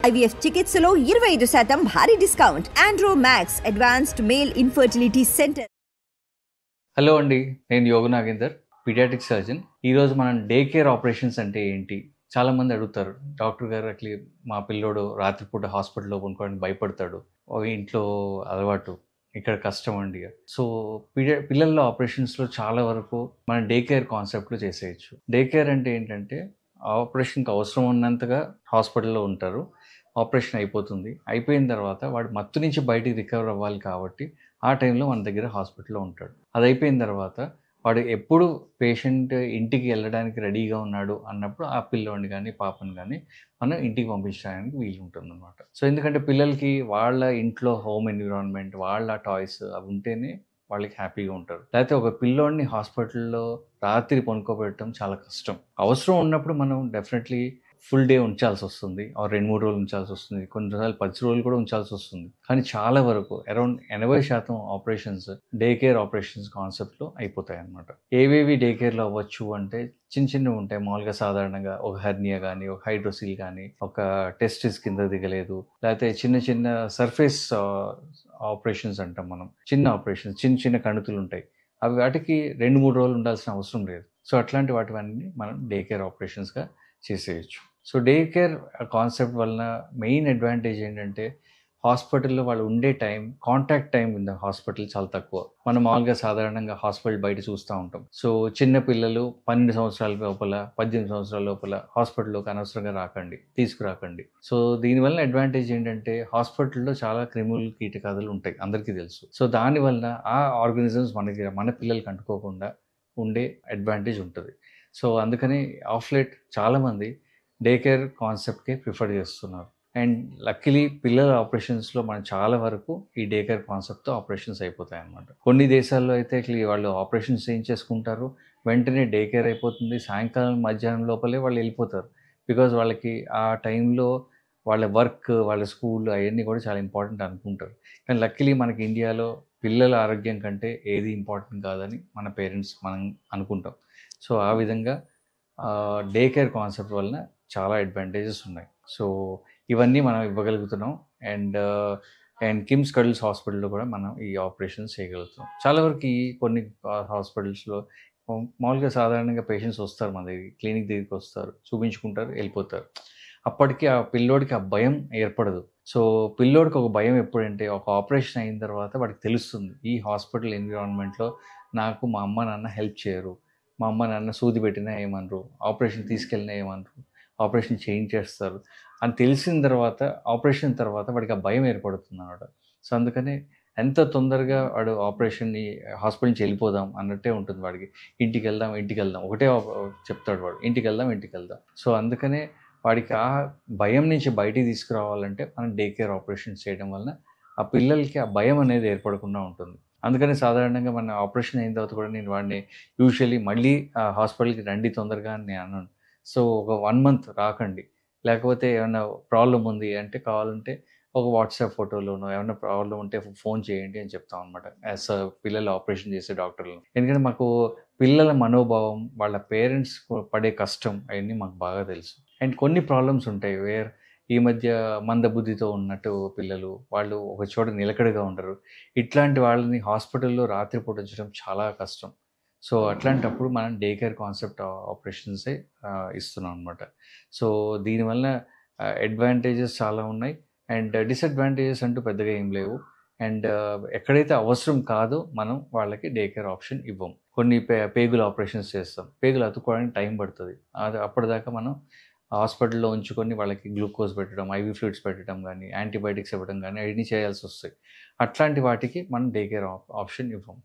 IVF చికిత్సలో 25% భారీ discount. Andro max advanced male infertility centre. Hello అండి, నేను యోగ నాగేందర్, పీడియాట్రిక్ సర్జన్. ఈరోజు మనం డే కేర్ ఆపరేషన్స్ అంటే ఏంటి చాలామంది అడుగుతారు. డాక్టర్ గారు అట్లా మా పిల్లోడు రాత్రిపూట హాస్పిటల్లో కొనుక్కోవడానికి భయపడతాడు, ఒక ఇంట్లో అలవాటు, ఇక్కడ కష్టం అండి. సో పిల్లల ఆపరేషన్స్లో చాలా వరకు మనం డే కేర్ కాన్సెప్ట్లో చేసేయచ్చు. డే కేర్ అంటే ఏంటంటే ఆపరేషన్కి అవసరం ఉన్నంతగా హాస్పిటల్లో ఉంటారు, ఆపరేషన్ అయిపోతుంది, అయిపోయిన తర్వాత వాడు మత్తు నుంచి బయటికి రికవర్ అవ్వాలి కాబట్టి ఆ టైంలో మన దగ్గర హాస్పిటల్లో ఉంటాడు. అది అయిపోయిన తర్వాత వాడు ఎప్పుడు పేషెంట్ ఇంటికి వెళ్ళడానికి రెడీగా ఉన్నాడు అన్నప్పుడు ఆ పిల్లోని కానీ పాపని కానీ మనం ఇంటికి పంపించడానికి వీలు ఉంటుంది అనమాట. సో ఎందుకంటే పిల్లలకి వాళ్ళ ఇంట్లో హోమ్ ఎన్విరాన్మెంట్, వాళ్ళ టాయ్స్ అవి ఉంటేనే వాళ్ళకి హ్యాపీగా ఉంటారు. లేకపోతే ఒక పిల్లోడిని హాస్పిటల్లో రాత్రి పనుకోబెట్టడం చాలా కష్టం. అవసరం ఉన్నప్పుడు మనం డెఫినెట్లీ ఫుల్ డే ఉంచాల్సి వస్తుంది, 2-3 రోజులు ఉంచాల్సి వస్తుంది, కొన్నిసార్లు 10 రోజులు కూడా ఉంచాల్సి వస్తుంది. కానీ చాలా వరకు around 80% operations day care operations కాన్సెప్ట్లో అయిపోతాయి అన్నమాట. ఏవేవి డే కేర్లో అవ్వచ్చు అంటే చిన్నవి ఉంటాయి. మామూలుగా సాధారణంగా ఒక హెర్నియా కానీ, ఒక హైడ్రోసిల్ కానీ, ఒక టెస్టిస్ కింద దిగలేదు, లేకపోతే చిన్న సర్ఫేస్ ఆపరేషన్స్ అంటాం మనం. చిన్న ఆపరేషన్స్, చిన్న కణుతులు ఉంటాయి, అవి వాటికి 2-3 రోజులు ఉండాల్సిన అవసరం లేదు. సో అట్లాంటి వాటివన్నీ మనం డే కేర్ ఆపరేషన్స్గా చేసేయచ్చు. సో డే కేర్ కాన్సెప్ట్ వలన మెయిన్ అడ్వాంటేజ్ ఏంటంటే హాస్పిటల్లో వాళ్ళు ఉండే time, contact time in the hospital చాలా తక్కువ. మనం మామూలుగా సాధారణంగా హాస్పిటల్ బయట చూస్తూ ఉంటాం. సో చిన్న పిల్లలు 12 సంవత్సరాల లోపల, 18 సంవత్సరాల లోపల హాస్పిటల్లోకి అనవసరంగా తీసుకురాకండి. సో దీనివల్ల అడ్వాంటేజ్ ఏంటంటే హాస్పిటల్లో చాలా క్రిములు, కీటకాదులు ఉంటాయి, అందరికీ తెలుసు. సో దానివల్ల ఆ ఆర్గానిజమ్స్ మన పిల్లలకి అంటుకోకుండా ఉండే అడ్వాంటేజ్ ఉంటుంది. సో అందుకని ఆఫ్ లేట్ చాలామంది డే కేర్ కాన్సెప్ట్కే ప్రిఫర్ చేస్తున్నారు. అండ్ లక్కీలీ పిల్లల ఆపరేషన్స్లో మనం చాలా వరకు ఈ డే కేర్ కాన్సెప్ట్తో ఆపరేషన్స్ అయిపోతాయి అన్నమాట. కొన్ని దేశాల్లో అయితే వాళ్ళు ఆపరేషన్స్ చేసుకుంటారు, వెంటనే డే కేర్ అయిపోతుంది, సాయంకాలం మధ్యాహ్నం లోపలే వాళ్ళు వెళ్ళిపోతారు. బికాజ్ వాళ్ళకి ఆ టైంలో వాళ్ళ వర్క్, వాళ్ళ స్కూల్ అవన్నీ కూడా చాలా ఇంపార్టెంట్ అనుకుంటారు. కానీ లక్కీలీ మనకి ఇండియాలో పిల్లల ఆరోగ్యం కంటే ఏది ఇంపార్టెంట్ కాదని మన పేరెంట్స్ మనం అనుకుంటాం. సో ఆ విధంగా డే కేర్ కాన్సెప్ట్ వలన చాలా అడ్వాంటేజెస్ ఉన్నాయి. సో ఇవన్నీ మనం ఇవ్వగలుగుతున్నాం. అండ్ కిమ్స్ కడిల్స్ హాస్పిటల్లో కూడా మనం ఈ ఆపరేషన్స్ చేయగలుగుతాం. చాలా వరకు కొన్ని హాస్పిటల్స్లో మామూలుగా సాధారణంగా పేషెంట్స్ వస్తారు, మన దగ్గరికి క్లినిక్ దగ్గరికి వస్తారు, చూపించుకుంటారు, వెళ్ళిపోతారు. అప్పటికి ఆ పిల్లోడికి ఆ భయం ఏర్పడదు. సో పిల్లోడికి ఒక భయం ఎప్పుడంటే ఒక ఆపరేషన్ అయిన తర్వాత వాడికి తెలుస్తుంది, ఈ హాస్పిటల్ ఎన్విరాన్మెంట్లో నాకు మా అమ్మ నాన్న హెల్ప్ చేయరు, మా అమ్మ నాన్న సూది పెట్టినా ఏమనరు, ఆపరేషన్ తీసుకెళ్ళినా ఏమనరు, ఆపరేషన్ చేయించేస్తారు అని తెలిసిన తర్వాత, ఆపరేషన్ తర్వాత వాడికి ఆ భయం ఏర్పడుతుంది అన్నమాట. సో అందుకని ఎంత తొందరగా వాడు ఆపరేషన్ని హాస్పిటల్ నుంచి వెళ్ళిపోదాం అన్నట్టే ఉంటుంది వాడికి. ఇంటికి వెళ్దాం ఒకటే చెప్తాడు వాడు, ఇంటికి వెళ్దాం. సో అందుకనే వాడికి ఆ భయం నుంచి బయటికి తీసుకురావాలంటే మనం డే కేర్ ఆపరేషన్స్ చేయడం వలన ఆ పిల్లలకి ఆ భయం అనేది ఏర్పడకుండా ఉంటుంది. అందుకని సాధారణంగా మన ఆపరేషన్ అయిన తర్వాత కూడా నేను వాడిని యూజువల్లీ మళ్ళీ హాస్పిటల్కి రండి తొందరగా అని నేను అన్నాను. సో ఒక 1 month రాకండి, లేకపోతే ఏమైనా ప్రాబ్లం ఉంది అంటే కావాలంటే ఒక వాట్సాప్ ఫోటోలోనో ఏమైనా ప్రాబ్లం ఉంటే ఫోన్ చేయండి అని చెప్తాం అనమాట, యాజ్ పిల్లలు ఆపరేషన్ చేసే డాక్టర్లు. ఎందుకంటే మాకు పిల్లల మనోభావం, వాళ్ళ పేరెంట్స్ పడే కష్టం అవన్నీ మాకు బాగా తెలుసు. అండ్ కొన్ని ప్రాబ్లమ్స్ ఉంటాయి ఈ మధ్య మందబుద్ధితో ఉన్నట్టు పిల్లలు, వాళ్ళు ఒక చోట నిలకడగా ఉండరు. ఇట్లాంటి వాళ్ళని హాస్పిటల్లో రాత్రిపూట ఉంచడం చాలా కష్టం. సో అట్లాంటప్పుడు మనం డే కేర్ కాన్సెప్ట్ ఆపరేషన్సే ఇస్తున్నాం అనమాట. సో దీనివల్ల అడ్వాంటేజెస్ చాలా ఉన్నాయి, అండ్ డిసడ్వాంటేజెస్ అంటూ పెద్దగా ఏం లేవు. అండ్ ఎక్కడైతే అవసరం కాదో మనం వాళ్ళకి డే కేర్ ఆప్షన్ ఇవ్వం. కొన్ని పేగుల ఆపరేషన్స్ చేస్తాం, పేగులు అతుక్కోవడానికి టైం పడుతుంది. అప్పటిదాకా మనం హాస్పిటల్లో ఉంచుకొని వాళ్ళకి గ్లూకోజ్ పెట్టడం, ఐవీ ఫ్లూయిడ్స్ పెట్టడం కానీ, యాంటీబయాటిక్స్ ఇవ్వడం కానీ అవన్నీ చేయాల్సి వస్తాయి. అట్లాంటి వాటికి మనం డే కేర్ ఆప్షన్ ఇవ్వం.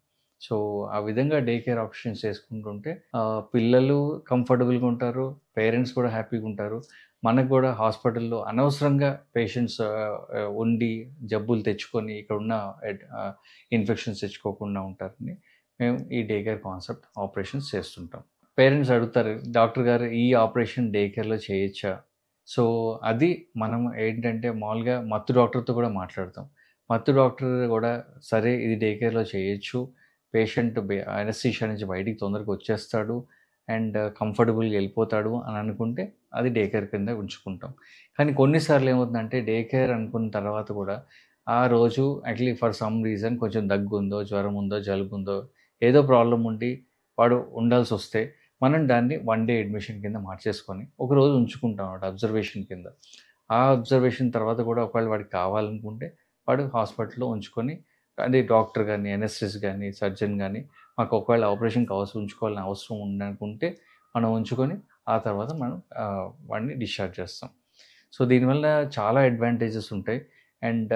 సో ఆ విధంగా డే కేర్ ఆప్షన్స్ చేసుకుంటుంటే పిల్లలు కంఫర్టబుల్గా ఉంటారు, పేరెంట్స్ కూడా హ్యాపీగా ఉంటారు. మనకు కూడా హాస్పిటల్లో అనవసరంగా పేషెంట్స్ ఉండి జబ్బులు తెచ్చుకొని ఇక్కడ ఉన్న ఇన్ఫెక్షన్స్ తెచ్చుకోకుండా ఉంటారని మేము ఈ డే కేర్ కాన్సెప్ట్ ఆపరేషన్స్ చేస్తుంటాం. పేరెంట్స్ అడుగుతారు, డాక్టర్ గారు ఈ ఆపరేషన్ డే కేర్లో చేయొచ్చా? సో అది మనం ఏంటంటే మామూలుగా మత్తు డాక్టర్తో కూడా మాట్లాడతాం. మత్తు డాక్టర్ కూడా సరే ఇది డే కేర్లో చేయొచ్చు, పేషెంట్ అనస్థీషియా నుంచి బయటికి తొందరగా వచ్చేస్తాడు, అండ్ కంఫర్టబుల్గా వెళ్ళిపోతాడు అని అనుకుంటే అది డే కేర్ కింద ఉంచుకుంటాం. కానీ కొన్నిసార్లు ఏమవుతుందంటే డే కేర్ అనుకున్న తర్వాత కూడా ఆ రోజు యాక్చువల్లీ ఫర్ సమ్ రీజన్ కొంచెం దగ్గుందో, జ్వరం ఉందో, జలుబు ఉందో, ఏదో ప్రాబ్లమ్ ఉండి వాడు ఉండాల్సొస్తే మనం దాన్ని 1 డే అడ్మిషన్ కింద మార్చేసుకొని ఒకరోజు ఉంచుకుంటాం అన్నమాట అబ్జర్వేషన్ కింద. ఆ అబ్జర్వేషన్ తర్వాత కూడా ఒకవేళ వాడికి కావాలనుకుంటే వాడు హాస్పిటల్‌లో ఉంచుకొని అదే డాక్టర్ గాని, అనెస్థెటిస్ట్ గాని, సర్జన్ గాని మాకు ఒకవేళ ఆపరేషన్‌కి ఉంచుకోవాలని అవసరం ఉందనుకుంటే మనం ఉంచుకొని ఆ తర్వాత మనం వాడిని డిశ్చార్జ్ చేస్తాం. సో, దీనివల్ల చాలా అడ్వాంటేజెస్ ఉంటాయి. అండ్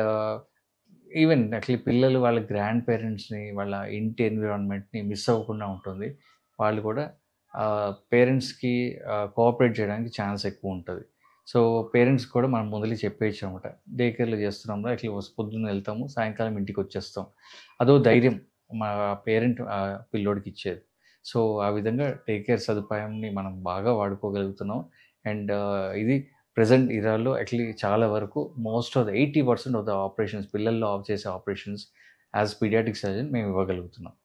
ఈవెన్ యాక్చువల్లీ పిల్లలు వాళ్ళ గ్రాండ్ పేరెంట్స్‌ని, వాళ్ళ ఇంటి ఎన్విరాన్మెంట్‌ని మిస్ అవ్వకుండా ఉంటుంది. వాళ్ళు కూడా పేరెంట్స్‌కి కోఆపరేట్ చేయడానికి ఛాన్స్ ఎక్కువుంటది. సో, పేరెంట్స్‌కి కూడా మనం ముందలే చెప్పేయొచ్చనమాట. డే కేర్‌లో చేస్తున్నాంరా ఇట్లా పొద్దున్న వెళ్తాము, సాయంకాలం ఇంటికొచ్చేస్తాం. అదో ధైర్యం మా పేరెంట్ పిల్లోడికిచ్చేది. సో, ఆ విధంగా డే కేర్ సదుపాయంని మనం బాగా వాడుకోగలుగుతున్నాం. అండ్ ఇది ప్రెజెంట్ ఇరాలో యాక్చువల్లీ చాలా వరకు most of the 80% of the operations పిల్లల్లో చేసే ఆపరేషన్స్ యాస్ పీడియాట్రిక్ సర్జన్ మేము ఇవ్వగలుగుతున్నాం.